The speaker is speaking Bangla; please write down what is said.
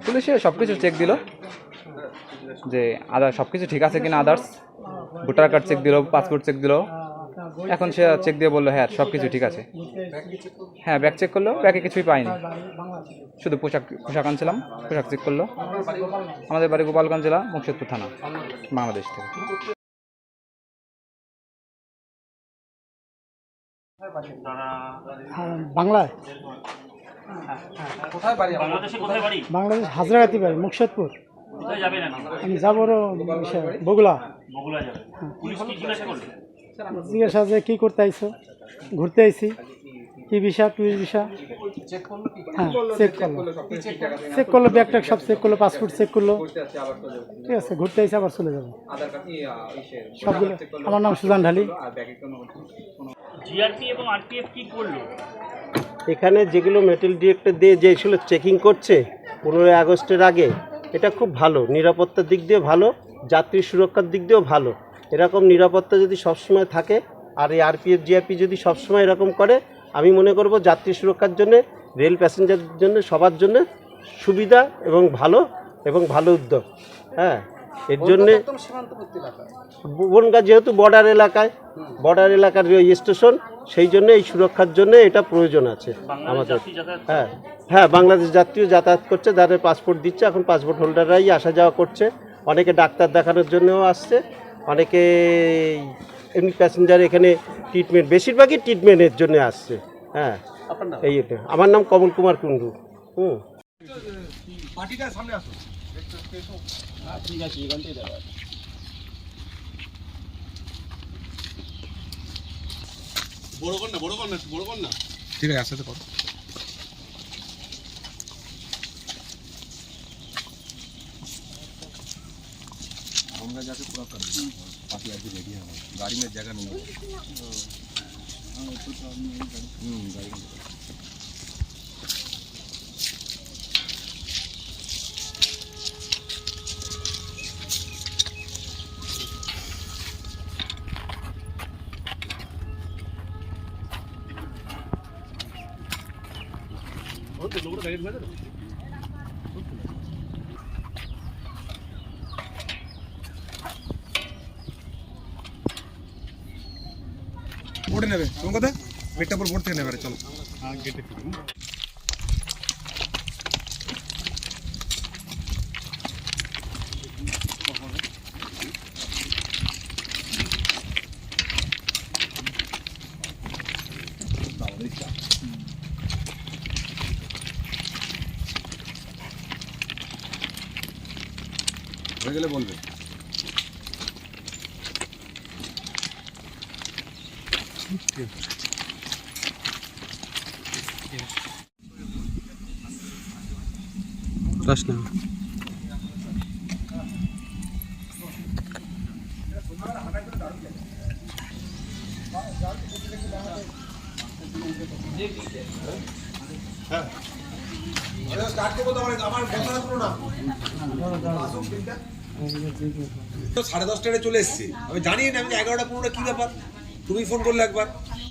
পুলিশে সব কিছু চেক দিল, যে আদার সব কিছু ঠিক আছে কিনা, আদার্স ভোটার কার্ড চেক দিল, পাসপোর্ট চেক দিল। এখন সে চেক দিয়ে বললো হ্যাঁ সব কিছু ঠিক আছে। হ্যাঁ ব্যাগ চেক করলো, ব্যাগে কিছুই পাইনি, শুধু পোশাক আনছিলাম, পোশাক চেক করলো। আমাদের বাড়ি গোপালগঞ্জ জেলা, মুর্শিদপুর থানা, বাংলাদেশ থেকে। বাংলায় বাংলাদেশ হাজরাগাতি বাড়ি, মুর্শিদপুর। আমি যাবো বগুলা। জিজ্ঞাসা যে কী করতে আইছো? ঘুরতে আইছি। কি ভিসা, টুরিস্ট ভিসা? হ্যাঁ চেক করলো, ব্যাগ ট্যাগ সব চেক করলো, পাসপোর্ট চেক করলো। ঠিক আছে, ঘুরতে আইসি, আবার চলে যাবো সবগুলো। আমার নাম সুজান ঢালি। এখানে যেগুলো মেটাল ডিটেক্টর দিয়ে যেগুলো চেকিং করছে 15 আগস্টের আগে, এটা খুব ভালো, নিরাপত্তার দিক দিয়ে ভালো, যাত্রী সুরক্ষার দিক দিয়েও ভালো। এরকম নিরাপত্তা যদি সবসময় থাকে, আর এই আরপিএফ জিআরপি যদি সবসময় এরকম করে, আমি মনে করব যাত্রী সুরক্ষার জন্য, রেল প্যাসেঞ্জারদের জন্য, সবার জন্য সুবিধা এবং ভালো উদ্যোগ। হ্যাঁ, এর জন্যে বনগাঁ যেহেতু বর্ডার এলাকার স্টেশন, সেই জন্য এই সুরক্ষার জন্য এটা প্রয়োজন আছে আমাদের। হ্যাঁ বাংলাদেশ যাত্রীও যাতায়াত করছে, যাদের পাসপোর্ট দিচ্ছে, এখন পাসপোর্ট হোল্ডাররাই আসা যাওয়া করছে। অনেকে ডাক্তার দেখানোর জন্যও আসছে, অনেকে এমনি প্যাসেঞ্জার এখানে ট্রিটমেন্ট, বেশিরভাগই ট্রিটমেন্টের জন্য আসছে। হ্যাঁ, এই আমার নাম কমল কুমার কুন্ডু। ঠিক আছে, আসতে করো। আমরা যাতে পুরো পার্টি আজকে রেডি হবে, গাড়ি में जगह नहीं है। गाड़ी বোর্ডে নেবে, তোমার কথা গেটটা পর বোর্ড থেকে নেবে। চলো গেটে হয়ে গেলে বলবে। প্রশ্ন স্টার্ট করবো তো, আমার কথা শুনো না। 10:30 চলে এসছি, আমি জানি না, আমি 11টা 15টা কি ব্যাপার, তুমি ফোন করলে একবার।